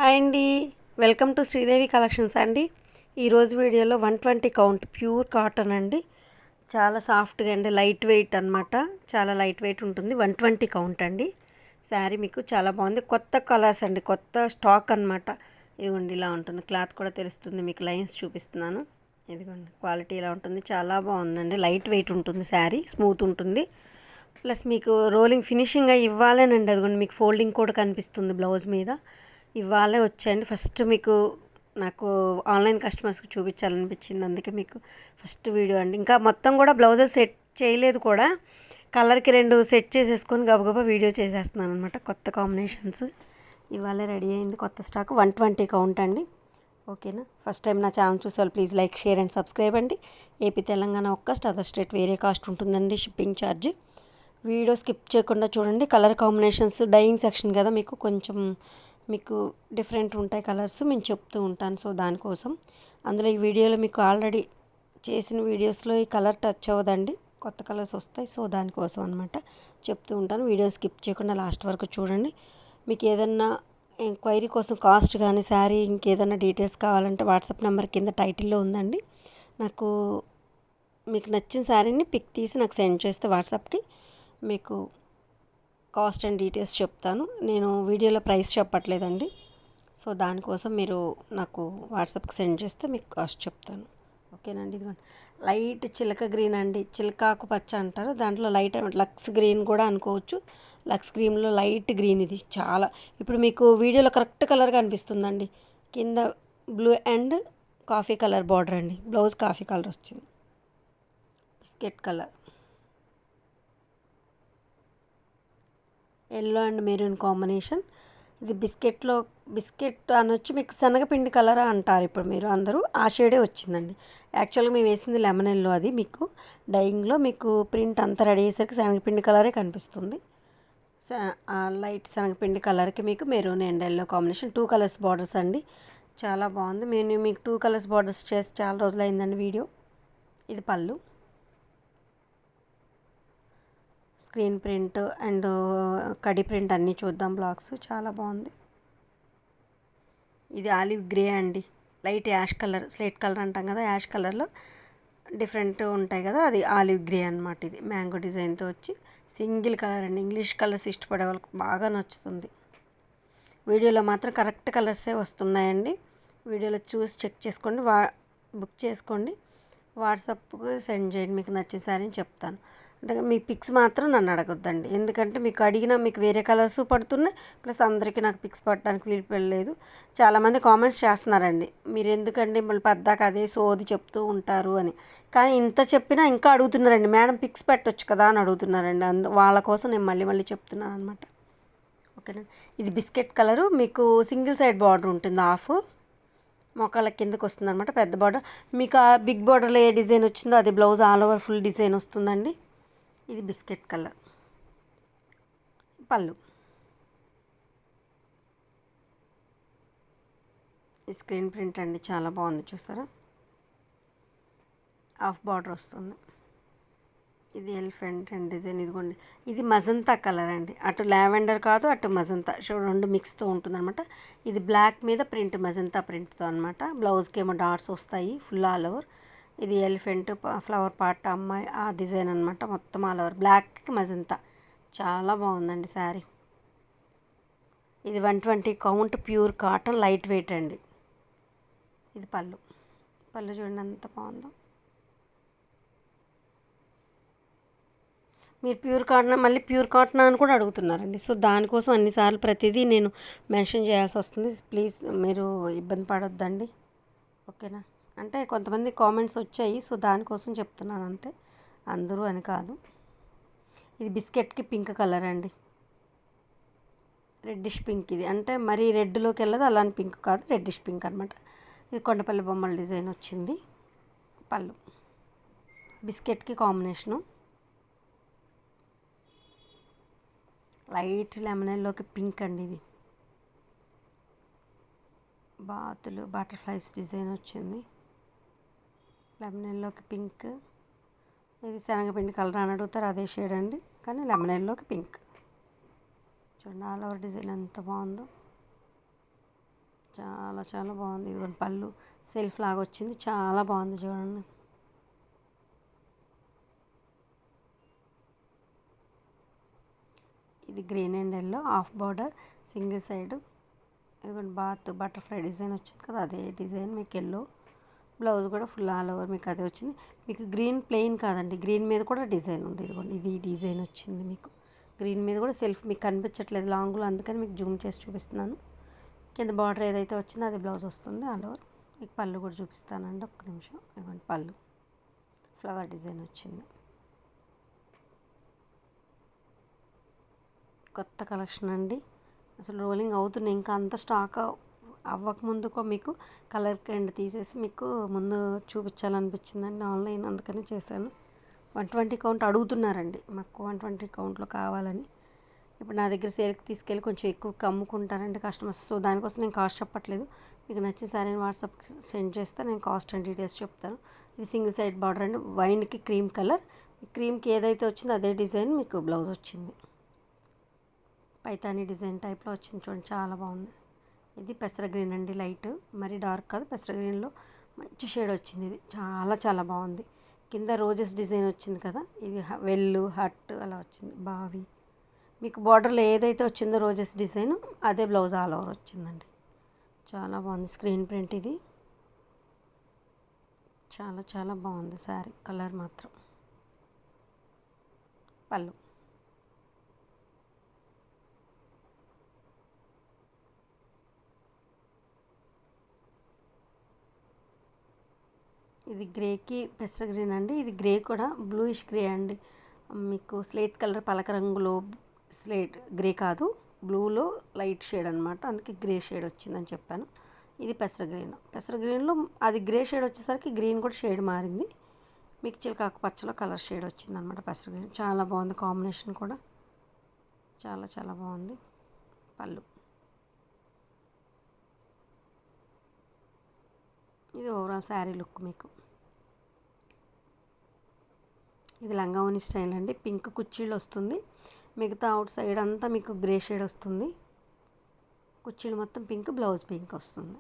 Hi అండి, welcome to Sridevi collections అండి. ఈరోజు వీడియోలో 120 కౌంట్ ప్యూర్ కాటన్ అండి. చాలా సాఫ్ట్గా అండి, లైట్ వెయిట్ అనమాట. చాలా లైట్ వెయిట్ ఉంటుంది. 120 కౌంట్ అండి. శారీ మీకు చాలా బాగుంది. కొత్త కలర్స్ అండి, కొత్త స్టాక్ అనమాట. ఇదిగోండి ఇలా ఉంటుంది. క్లాత్ కూడా తెలుస్తుంది, మీకు లైన్స్ చూపిస్తున్నాను. ఇదిగోండి క్వాలిటీ ఇలా ఉంటుంది, చాలా బాగుందండి. లైట్ వెయిట్ ఉంటుంది, శారీ స్మూత్ ఉంటుంది. ప్లస్ మీకు రోలింగ్ ఫినిషింగ్గా ఇవ్వాలేనండి. అదిగోండి మీకు ఫోల్డింగ్ కూడా కనిపిస్తుంది బ్లౌజ్ మీద. ఇవాళే వచ్చాయండి. ఫస్ట్ మీకు నాకు ఆన్లైన్ కస్టమర్స్కి చూపించాలనిపించింది, అందుకే మీకు ఫస్ట్ వీడియో అండి. ఇంకా మొత్తం కూడా బ్లౌజెస్ సెట్ చేయలేదు కూడా, కలర్కి 2 సెట్ చేసేసుకొని గబగబా వీడియో చేసేస్తున్నాను అనమాట. కొత్త కాంబినేషన్స్ ఇవాళే రెడీ అయింది, కొత్త స్టాక్. 120 కౌంట్ అండి. ఓకేనా? ఫస్ట్ టైం నా ఛానల్ చూసేవాళ్ళు please like, share and subscribe అండి. ఏపీ తెలంగాణ ఒక్క అదర్ స్టేట్ వేరే కాస్ట్ ఉంటుందండి షిప్పింగ్ ఛార్జ్. వీడియో స్కిప్ చేయకుండా చూడండి. కలర్ కాంబినేషన్స్ డైయింగ్ సెక్షన్ కదా, మీకు కొంచెం మీకు డిఫరెంట్ ఉంటాయి కలర్స్, నేను చెప్తూ ఉంటాను. సో దానికోసం అందులో ఈ వీడియోలో మీకు ఆల్రెడీ చేసిన వీడియోస్లో ఈ కలర్ టచ్ అవ్వదండి, కొత్త కలర్స్ వస్తాయి. సో దానికోసం అనమాట చెప్తూ ఉంటాను. వీడియో స్కిప్ చేయకుండా లాస్ట్ వరకు చూడండి. మీకు ఏదన్నా ఎంక్వైరీ కోసం కాస్ట్ కానీ శారీ ఇంకేదైనా డీటెయిల్స్ కావాలంటే వాట్సాప్ నెంబర్ కింద టైటిల్లో ఉందండి. నాకు మీకు నచ్చిన శారీని పిక్ తీసి నాకు సెండ్ చేస్తే వాట్సాప్కి మీకు కాస్ట్ అండ్ డీటెయిల్స్ చెప్తాను. నేను వీడియోలో ప్రైస్ చెప్పట్లేదండి. సో దానికోసం మీరు నాకు వాట్సాప్కి సెండ్ చేస్తే మీకు కాస్ట్ చెప్తాను. ఓకేనండి? ఇదిగోండి లైట్ చిలక గ్రీన్ అండి, చిలకాకు పచ్చ అంటారు. దాంట్లో లైట్ లక్స్ గ్రీన్ కూడా అనుకోవచ్చు. లక్స్ గ్రీన్లో లైట్ గ్రీన్ ఇది చాలా. ఇప్పుడు మీకు వీడియోలో కరెక్ట్ కలర్ కనిపిస్తుందండి. కింద blue and coffee colour border అండి. బ్లౌజ్ కాఫీ కలర్ వచ్చింది, biscuit colour, yellow and maroon combination. ఇది బిస్కెట్ అనొచ్చు, మీకు శనగపిండి కలర్ అంటారు ఇప్పుడు మీరు అందరూ. ఆ షేడే వచ్చిందండి. యాక్చువల్గా మేము వేసింది లెమన్ ఎల్లో. అది మీకు డైయింగ్లో మీకు ప్రింట్ అంతా రెడీ అయ్యేసరికి శనగపిండి కలరే కనిపిస్తుంది. లైట్ శనగపిండి కలర్కి మీకు maroon and yellow combination 2 colours borders అండి. చాలా బాగుంది. నేను మీకు 2 కలర్స్ బార్డర్స్ చేసి చాలా రోజులు అయిందండి వీడియో. ఇది పళ్ళు, స్క్రీన్ ప్రింట్ అండ్ కడి ప్రింట్ అన్నీ చూద్దాం. బ్లాక్స్ చాలా బాగుంది. ఇది ఆలివ్ గ్రే అండి, light ash colour, slate colour అంటాం కదా, యాష్ కలర్లో డిఫరెంట్ ఉంటాయి కదా, అది ఆలివ్ గ్రే అనమాట. ఇది మ్యాంగో డిజైన్తో వచ్చి సింగిల్ కలర్ అండి. ఇంగ్లీష్ కలర్స్ ఇష్టపడే వాళ్ళకి బాగా నచ్చుతుంది. వీడియోలో మాత్రం కరెక్ట్ కలర్సే వస్తున్నాయండి. వీడియోలో చూసి చెక్ చేసుకోండి, బుక్ చేసుకోండి, వాట్సాప్కి సెండ్ చేయండి. మీకు నచ్చిన సారీ చెప్తాను. అందుకని మీ పిక్స్ మాత్రం నన్ను అడగొద్దండి, ఎందుకంటే మీకు అడిగినా మీకు వేరే కలర్స్ పడుతున్నాయి. ప్లస్ అందరికీ నాకు పిక్స్ పడడానికి వీలు పడలేదు. చాలామంది కామెంట్స్ చేస్తున్నారండి, మీరు ఎందుకండి మళ్ళీ పద్దాక అదే సోది చెప్తూ ఉంటారు అని. కానీ ఇంత చెప్పినా ఇంకా అడుగుతున్నారండి, మేడం పిక్స్ పెట్టొచ్చు కదా అని అడుగుతున్నారండి. వాళ్ళ కోసం నేను మళ్ళీ చెప్తున్నాను అనమాట. ఓకేనా? ఇది బిస్కెట్ కలరు, మీకు సింగిల్ సైడ్ బార్డర్ ఉంటుంది, హాఫ్ మోకాళ్ళ కిందకి వస్తుంది అనమాట. పెద్ద బార్డర్ మీకు ఆ బిగ్ బార్డర్లో ఏ డిజైన్ వచ్చిందో అది blouse all over full design వస్తుందండి. ఇది బిస్కెట్ కలర్ పళ్ళు, ఈ స్క్రీన్ ప్రింట్ అండి, చాలా బాగుంది చూసారా. హాఫ్ బార్డర్ వస్తుంది. ఇది ఎలిఫెంట్ అండ్ డిజైన్. ఇదిగోండి ఇది మజంతా కలర్ అండి, అటు లావెండర్ కాదు అటు మజంతా, రెండు మిక్స్తో ఉంటుందన్నమాట. ఇది బ్లాక్ మీద ప్రింట్, మజంతా ప్రింట్తో అనమాట. బ్లౌజ్కి ఏమో డాట్స్ వస్తాయి ఫుల్ ఆల్ ఓవర్. ఇది ఎలిఫెంట్ ఫ్లవర్ పార్ట్ అమ్మాయి ఆ డిజైన్ అనమాట. మొత్తం ఆల్ ఓవర్ బ్లాక్కి మజంతా, చాలా బాగుందండి శారీ. ఇది 120 count pure cotton light weight అండి. ఇది పళ్ళు చూడండి ఎంత బాగుందో. మీరు ప్యూర్ కాటన్ మళ్ళీ ప్యూర్ కాటన్ అని కూడా అడుగుతున్నారండి. సో దానికోసం అన్నిసార్లు ప్రతిదీ నేను మెన్షన్ చేయాల్సి వస్తుంది. ప్లీజ్ మీరు ఇబ్బంది పడొద్దండి. ఓకేనా? అంటే కొంతమంది కామెంట్స్ వచ్చాయి, సో దానికోసం చెప్తున్నాను అంతే, అందరూ అని కాదు. ఇది బిస్కెట్కి పింక్ కలర్ అండి, రెడ్డిష్ పింక్. ఇది అంటే మరీ రెడ్లోకి వెళ్ళదు, అలాని పింక్ కాదు, రెడ్డిష్ పింక్ అనమాట. ఇది కొండపల్లి బొమ్మల డిజైన్ వచ్చింది. పళ్ళు బిస్కెట్కి కాంబినేషను, లైట్ లెమనెల్లోకి పింక్ అండి. ఇది బాతులు బటర్ఫ్లైస్ డిజైన్ వచ్చింది, లెమనెల్లోకి పింక్. ఇది శనగపిండి కలర్ అని అడుగుతారు, అదే షేడ్ అండి, కానీ లెమనెల్లోకి పింక్. చూడండి ఆల్ ఓవర్ డిజైన్ ఎంత బాగుందో. చాలా చాలా బాగుంది. ఇదిగోండి పళ్ళు సెల్ఫ్ లాగా వచ్చింది, చాలా బాగుంది చూడండి. ఇది green and yellow half border single side. ఇదిగోండి బటర్ఫ్లై డిజైన్ వచ్చింది కదా, అదే డిజైన్ మీకు ఎల్లో. బ్లౌజ్ కూడా ఫుల్ ఆల్ ఓవర్ మీకు అదే వచ్చింది. మీకు గ్రీన్ ప్లెయిన్ కాదండి, గ్రీన్ మీద కూడా డిజైన్ ఉంది. ఇదిగోండి ఇది డిజైన్ వచ్చింది మీకు. గ్రీన్ మీద కూడా సెల్ఫ్ మీకు కనిపించట్లేదు లాంగ్లో, అందుకని మీకు జూమ్ చేసి చూపిస్తున్నాను. కింద బార్డర్ ఏదైతే వచ్చిందో అది బ్లౌజ్ వస్తుంది ఆల్ ఓవర్. మీకు పళ్ళు కూడా చూపిస్తానండి, ఒక్క నిమిషం. ఇదిగోండి పళ్ళు ఫ్లవర్ డిజైన్ వచ్చింది. కొత్త కలెక్షన్ అండి, అసలు రోలింగ్ అవుతున్నాయి. ఇంకా అంత స్టాక్ అవ్వకముందుకో మీకు కలర్ ట్రెండ్ తీసేసి మీకు ముందు చూపించాలనిపించిందండి ఆన్లైన్, అందుకని చేశాను. 120 కౌంట్ అడుగుతున్నారండి, మాకు 120 కౌంట్లో కావాలని. ఇప్పుడు నా దగ్గర సేల్కి తీసుకెళ్ళి కొంచెం ఎక్కువ అమ్ముకుంటారండి కస్టమర్స్. సో దానికోసం నేను కాస్ట్ చెప్పట్లేదు. మీకు నచ్చిన సారీ వాట్సాప్కి సెండ్ చేస్తే నేను కాస్ట్ అండ్ డీటెయిల్స్ చెప్తాను. ఇది సింగిల్ సైడ్ బార్డర్ అండి, వైన్కి క్రీమ్ కలర్. క్రీమ్కి ఏదైతే వచ్చిందో అదే డిజైన్ మీకు బ్లౌజ్ వచ్చింది. పైతానీ డిజైన్ టైప్లో వచ్చింది చూడండి, చాలా బాగుంది. ఇది పెసర గ్రీన్ అండి, లైట్ మరి డార్క్ కాదు, పెసర గ్రీన్లో మంచి షేడ్ వచ్చింది. ఇది చాలా చాలా బాగుంది. కింద రోజెస్ డిజైన్ వచ్చింది కదా, ఇది వెల్లు హట్ అలా వచ్చింది. బావి మీకు బార్డర్లో ఏదైతే వచ్చిందో రోజెస్ డిజైన్ అదే బ్లౌజ్ ఆల్ ఓవర్ వచ్చిందండి. చాలా బాగుంది స్క్రీన్ ప్రింట్. ఇది చాలా చాలా బాగుంది శారీ కలర్ మాత్రం. పళ్ళు ఇది గ్రేకి పెసర గ్రీన్ అండి. ఇది గ్రే కూడా బ్లూయిష్ గ్రే అండి, మీకు స్లేట్ కలర్ పలక రంగులో స్లేట్ గ్రే కాదు, బ్లూలో లైట్ షేడ్ అనమాట, అందుకే గ్రే షేడ్ వచ్చిందని చెప్పాను. ఇది పెసర గ్రీన్. పెసర గ్రీన్లో అది గ్రే షేడ్ వచ్చేసరికి గ్రీన్ కూడా షేడ్ మారింది. మీకు చిలకాకు పచ్చలో కలర్ షేడ్ వచ్చిందనమాట పెసర గ్రీన్. చాలా బాగుంది కాంబినేషన్ కూడా, చాలా చాలా బాగుంది. పళ్ళు ఇది ఓవరాల్ శారీ లుక్ మీకు. ఇది లంగావోని స్టైల్ అండి, పింక్ కుర్చీలు వస్తుంది. మిగతా అవుట్ సైడ్ అంతా మీకు గ్రే షేడ్ వస్తుంది. కుర్చీలు మొత్తం పింక్, బ్లౌజ్ పింక్ వస్తుంది.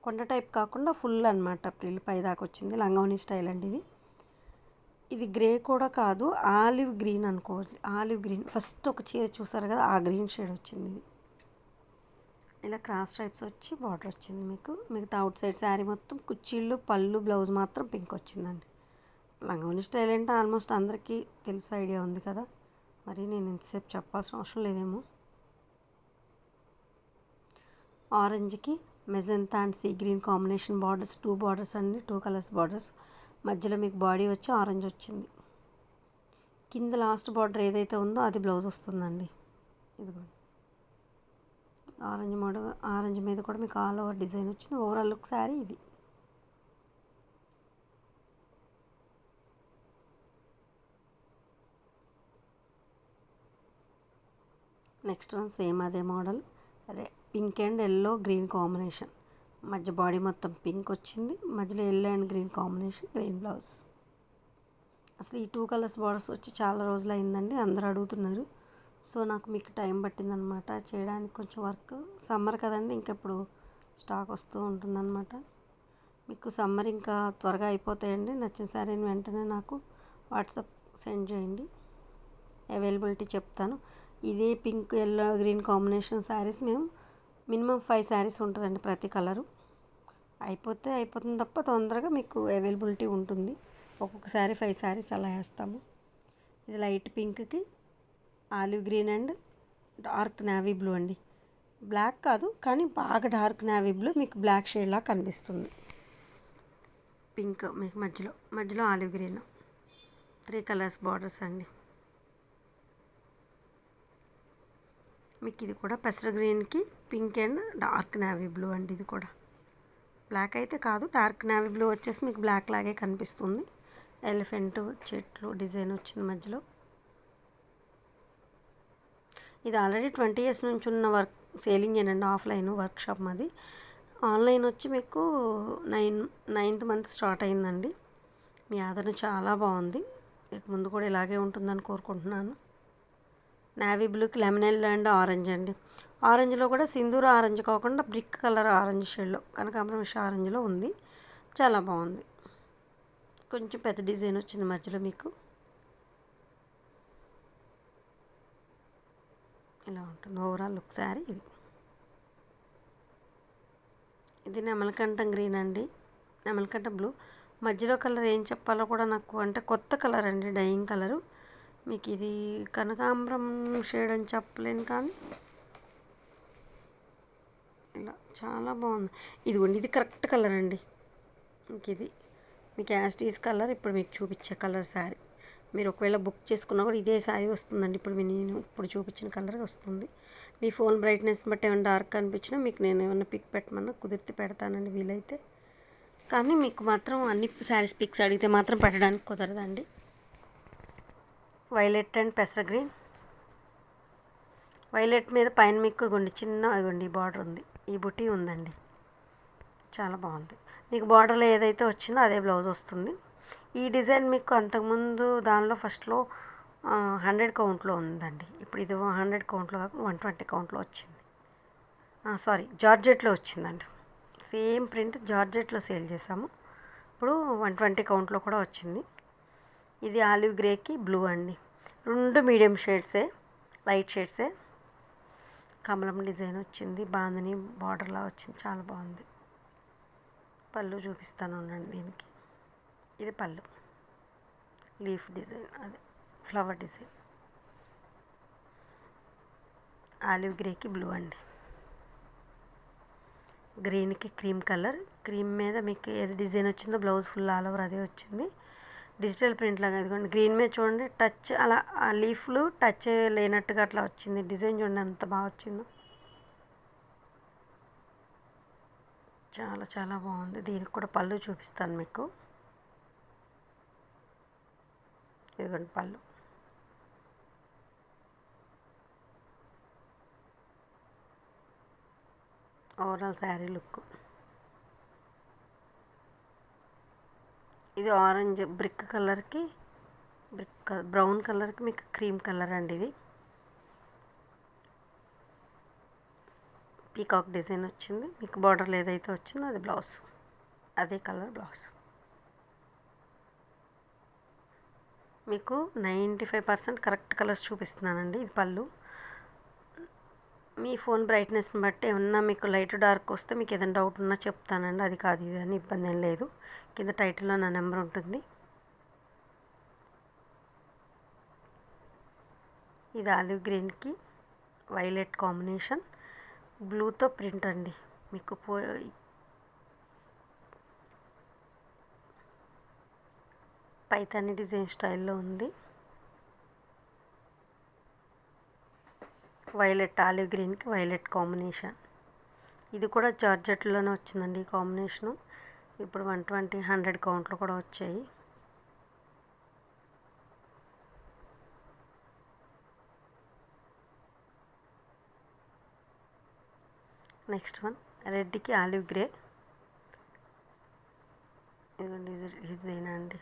కొండ టైప్ కాకుండా ఫుల్ అనమాట, ప్రిల్ పై దాకా వచ్చింది. లంగావోని స్టైల్ అండి ఇది. ఇది గ్రే కూడా కాదు, ఆలివ్ గ్రీన్ అనుకోవాలి. ఆలివ్ గ్రీన్ ఫస్ట్ ఒక చీర చూసారు కదా, ఆ గ్రీన్ షేడ్ వచ్చింది. ఇది ఇలా క్రాస్ టైప్స్ వచ్చి బార్డర్ వచ్చింది మీకు. మిగతా అవుట్ సైడ్ శారీ మొత్తం కుర్చీళ్ళు, పళ్ళు, బ్లౌజ్ మాత్రం పింక్ వచ్చిందండి. లంగావోని స్టైల్ అంటే ఆల్మోస్ట్ అందరికీ తెలుసు, ఐడియా ఉంది కదా, మరి నేను ఇంతసేపు చెప్పాల్సిన అవసరం లేదేమో. ఆరెంజ్కి magenta and sea green combination borders, 2 borders అండి, 2 కలర్స్ బార్డర్స్. మధ్యలో మీకు బాడీ వచ్చి ఆరెంజ్ వచ్చింది. కింద లాస్ట్ బార్డర్ ఏదైతే ఉందో అది బ్లౌజ్ వస్తుందండి. ఇదిగోండి ఆరెంజ్ మీద కూడా మీకు ఆల్ ఓవర్ డిజైన్ వచ్చింది. ఓవరాల్ లుక్ శారీ ఇది. నెక్స్ట్ వన్ సేమ్ అదే model, pink and yellow green combination. మధ్య బాడీ మొత్తం పింక్ వచ్చింది, మధ్యలో yellow and green combination, green blouse. అసలు ఈ 2 కలర్స్ బార్డర్స్ వచ్చి చాలా రోజులు అయిందండి, అందరూ అడుగుతున్నారు. సో నాకు మీకు టైం పట్టిందనమాట చేయడానికి, కొంచెం వర్క్. సమ్మర్ కదండి, ఇంకెప్పుడు స్టాక్ వస్తూ ఉంటుందన్నమాట. మీకు సమ్మర్ ఇంకా త్వరగా అయిపోతాయండి. నచ్చిన శారీని వెంటనే నాకు వాట్సాప్ సెండ్ చేయండి, అవైలబిలిటీ చెప్తాను. ఇదే pink yellow green combination saris మేము మినిమం 5 శారీస్ ఉంటుందండి ప్రతి కలరు. అయిపోతుంది తప్ప తొందరగా మీకు అవైలబిలిటీ ఉంటుంది. ఒక్కొక్క శారీ 5 శారీస్ అలా వేస్తాము. ఇది లైట్ పింక్కి olive green and dark navy blue అండి. బ్లాక్ కాదు కానీ బాగా డార్క్ నేవీ బ్లూ, మీకు బ్లాక్ షేడ్లా కనిపిస్తుంది. పింక్ మీకు మధ్యలో ఆలివ్ గ్రీన్, 3 కలర్స్ బార్డర్స్ అండి. మీకు ఇది కూడా పెసర గ్రీన్కి pink and dark navy blue అండి. ఇది కూడా బ్లాక్ అయితే కాదు, డార్క్ నేవీ బ్లూ వచ్చేసి మీకు బ్లాక్ లాగే కనిపిస్తుంది. ఎలిఫెంట్ చెట్లు డిజైన్ వచ్చింది మధ్యలో. ఇది ఆల్రెడీ 20 years నుంచి ఉన్న వర్క్ సేలింగ్ ఏనండి, ఆఫ్లైన్ వర్క్షాప్ మాది. ఆన్లైన్ వచ్చి మీకు 9th month స్టార్ట్ అయిందండి. మీ ఆదరణ చాలా బాగుంది, ఇక ముందు కూడా ఇలాగే ఉంటుందని కోరుకుంటున్నాను. నేవీ బ్లూకి లెమన్ ఎల్లో అండ్ ఆరెంజ్ అండి. ఆరెంజ్లో కూడా సింధూర ఆరెంజ్ కాకుండా బ్రిక్ కలర్ ఆరెంజ్ షేడ్లో కనకాంబరం ఆరెంజ్లో ఉంది. చాలా బాగుంది. కొంచెం పెద్ద డిజైన్ వచ్చింది మధ్యలో మీకు. ఇలా ఉంటుంది ఓవరాల్ లుక్ శారీ ఇది. ఇది నెమలకంఠం గ్రీన్ అండి, నెమలకంఠం బ్లూ. మధ్యలో కలర్ ఏం చెప్పాలో కూడా నాకు అంటే కొత్త కలర్ అండి, డైయింగ్ కలరు. మీకు ఇది కనకాంబరం షేడ్ అని చెప్పలేను కానీ ఇలా చాలా బాగుంది. ఇదిగోండి ఇది కరెక్ట్ కలర్ అండి. ఇది మీకు యాస్టీస్ కలర్ ఇప్పుడు మీకు చూపించే కలర్ శారీ. మీరు ఒకవేళ బుక్ చేసుకున్నా కూడా ఇదే శారీ వస్తుందండి. ఇప్పుడు నేను ఇప్పుడు చూపించిన కలర్ వస్తుంది. మీ ఫోన్ బ్రైట్నెస్ని బట్టి ఏమైనా డార్క్ అనిపించినా మీకు నేను ఏమైనా పిక్ పెట్టమన్నా కుదిరితే పెడతానండి వీలైతే. కానీ మీకు మాత్రం అన్ని శారీస్ పిక్స్ అడిగితే మాత్రం పెట్టడానికి కుదరదండి. వైలెట్ అండ్ పెసర గ్రీన్. వైలెట్ మీద పైన మీకు ఇగోండి చిన్న ఇగోండి బార్డర్ ఉంది, ఈ బుటీ ఉందండి. చాలా బాగుంది. మీకు బార్డర్లో ఏదైతే వచ్చిందో అదే బ్లౌజ్ వస్తుంది. ఈ డిజైన్ మీకు అంతకుముందు దానిలో ఫస్ట్లో 100 కౌంట్లో ఉందండి. ఇప్పుడు ఇది 100 కౌంట్లో కాకుండా 120 కౌంట్లో వచ్చింది. సారీ జార్జెట్లో వచ్చిందండి. సేమ్ ప్రింట్ జార్జెట్లో సేల్ చేసాము. ఇప్పుడు 120 కౌంట్లో కూడా వచ్చింది. ఇది ఆలివ్ గ్రేకి బ్లూ అండి. రెండు మీడియం షేడ్సే, లైట్ షేడ్సే. కమలం డిజైన్ వచ్చింది, బాందని బార్డర్లా వచ్చింది, చాలా బాగుంది. పళ్ళు చూపిస్తాను ఉండండి దీనికి. ఇది పళ్ళు, లీఫ్ డిజైన్, అదే ఫ్లవర్ డిజైన్. ఆలివ్ గ్రేకి బ్లూ అండి. గ్రీన్కి క్రీమ్ కలర్. క్రీమ్ మీద మీకు ఏది డిజైన్ వచ్చిందో బ్లౌజ్ ఫుల్ ఆల్ ఓవర్ అదే వచ్చింది. డిజిటల్ ప్రింట్ లాగా ఇదిగోండి. గ్రీన్ మీద చూడండి టచ్ అలా ఆ లీఫ్లు టచ్ లేనట్టుగా అట్లా వచ్చింది. డిజైన్ చూడండి ఎంత బాగా వచ్చిందో, చాలా చాలా బాగుంది. దీనికి కూడా పళ్ళు చూపిస్తాను మీకు. ఇదిగోండి పళ్ళు. ఓవరాల్ శారీ లుక్ ఇది. ఆరెంజ్ బ్రిక్ కలర్కి బ్రౌన్ కలర్కి మీకు క్రీమ్ కలర్ అండి. ఇది పీకాక్ డిజైన్ వచ్చింది. మీకు బార్డర్లో ఏదైతే వచ్చిందో అది బ్లౌజ్, అదే కలర్ బ్లౌజ్. మీకు 95% కరెక్ట్ కలర్స్ చూపిస్తున్నానండి. ఇది పళ్ళు. మీ ఫోన్ బ్రైట్నెస్ని బట్టి ఏమన్నా మీకు లైట్ డార్క్ వస్తే మీకు ఏదైనా డౌట్ ఉన్నా చెప్తానండి. అది కాదు ఇది అని ఇబ్బంది ఏం లేదు. కింద టైటిల్లో నా నెంబర్ ఉంటుంది. ఇది ఆలివ్ గ్రీన్కి వైలెట్ కాంబినేషన్, బ్లూతో ప్రింట్ అండి. మీకు పైతాని డిజైన్ స్టైల్లో ఉంది. వైలెట్ ఆలివ్ గ్రీన్కి వైలెట్ కాంబినేషన్. ఇది కూడా జార్జెట్లోనే వచ్చిందండి ఈ కాంబినేషను. ఇప్పుడు 120, 100 కౌంట్లో కూడా వచ్చాయి. నెక్స్ట్ వన్ రెడ్కి ఆలివ్ గ్రే. ఇదిగోండి డిజైన్ అండి,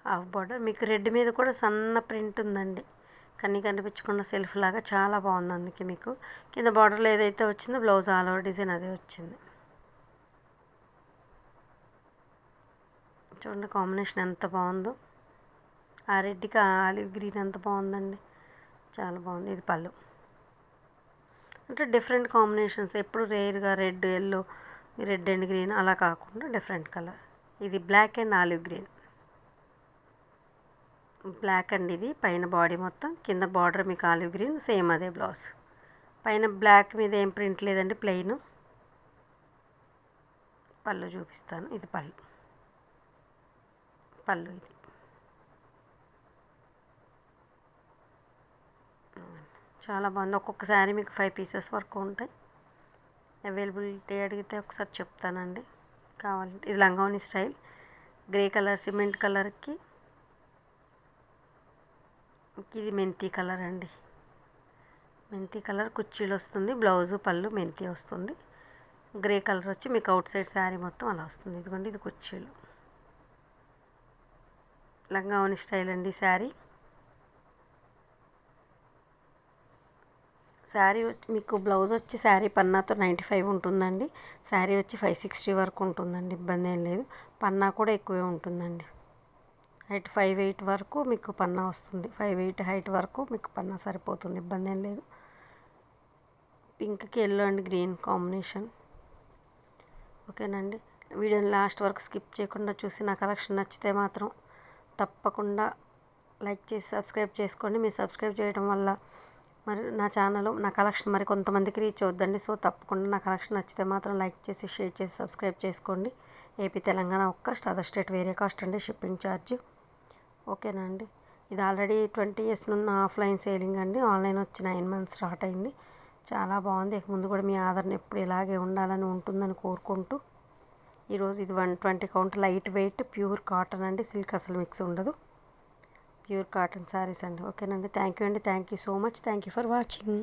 హాఫ్ బార్డర్. మీకు రెడ్ మీద కూడా సన్న ప్రింట్ ఉందండి, కన్నీ కనిపించకుండా సెల్ఫ్ లాగా చాలా బాగుంది. అందుకే మీకు కింద బార్డర్లో ఏదైతే వచ్చిందో బ్లౌజ్ ఆల్ ఓవర్ డిజైన్ అదే వచ్చింది. చూడండి కాంబినేషన్ ఎంత బాగుందో. ఆ రెడ్కి ఆలివ్ గ్రీన్ ఎంత బాగుందండి, చాలా బాగుంది. ఇది పళ్ళు. అంటే డిఫరెంట్ కాంబినేషన్స్, ఎప్పుడు రేర్గా red yellow, red and green అలా కాకుండా డిఫరెంట్ కలర్. ఇది black and olive green. Black అండి ఇది పైన బాడీ మొత్తం, కింద బార్డర్ మీకు ఆలివ్ గ్రీన్, సేమ్ అదే బ్లౌజ్. పైన బ్లాక్ మీద ఏం ప్రింట్ లేదండి, ప్లెయిన్. పళ్ళు చూపిస్తాను. ఇది పళ్ళు. ఇది చాలా బాగుంది. ఒక్కొక్క శారీ మీకు 5 పీసెస్ వరకు ఉంటాయి. అవైలబిలిటీ అడిగితే ఒకసారి చెప్తానండి కావాలంటే. ఇది లంగావని స్టైల్, గ్రే కలర్ సిమెంట్ కలర్కి ఇది మెంతి కలర్ అండి. మెంతి కలర్ కుర్చీలు వస్తుంది, బ్లౌజు పళ్ళు మెంతి వస్తుంది. గ్రే కలర్ వచ్చి మీకు అవుట్ సైడ్ శారీ మొత్తం అలా వస్తుంది. ఇదిగోండి ఇది కుర్చీలు, లంగావని స్టైల్ అండి శారీ. శారీ మీకు బ్లౌజ్ వచ్చి శారీ పన్నాతో 95 ఉంటుందండి. శారీ వచ్చి 560 వరకు ఉంటుందండి, ఇబ్బంది ఏం లేదు. పన్నా కూడా ఎక్కువే ఉంటుందండి. హైట్ 5'8" వరకు మీకు పన్నా వస్తుంది. 5'8" హైట్ వరకు మీకు పన్నా సరిపోతుంది, ఇబ్బంది ఏం లేదు. పింక్కి ఎల్లో అండ్ గ్రీన్ కాంబినేషన్. ఓకేనండి. వీడియోని లాస్ట్ వరకు స్కిప్ చేయకుండా చూసి నా కలెక్షన్ నచ్చితే మాత్రం తప్పకుండా లైక్ చేసి సబ్స్క్రైబ్ చేసుకోండి. మీరు సబ్స్క్రైబ్ చేయడం వల్ల మరి నా ఛానల్ నా కలెక్షన్ మరి కొంతమందికి రీచ్ అవుద్దండి. సో తప్పకుండా నా కలెక్షన్ నచ్చితే మాత్రం లైక్ చేసి షేర్ చేసి సబ్స్క్రైబ్ చేసుకోండి. ఏపీ తెలంగాణ ఒక్క అదర్ స్టేట్ వేరే కాస్ట్ అండి షిప్పింగ్ ఛార్జ్. ఓకేనా అండి. ఇది ఆల్రెడీ 20 years నుండి ఆఫ్లైన్ సేలింగ్ అండి. ఆన్లైన్ వచ్చి 9 months స్టార్ట్ అయింది. చాలా బాగుంది. ఇక ముందు కూడా మీ ఆదరణ ఎప్పుడు ఇలాగే ఉండాలని ఉంటుందని కోరుకుంటూ ఈరోజు ఇది 120 count light weight pure cotton అండి. సిల్క్ అసలు మిక్స్ ఉండదు. ప్యూర్ కాటన్ శారీస్ అండి. ఓకేనండి. థ్యాంక్ యూ అండి. Thank you so much. Thank you for watching.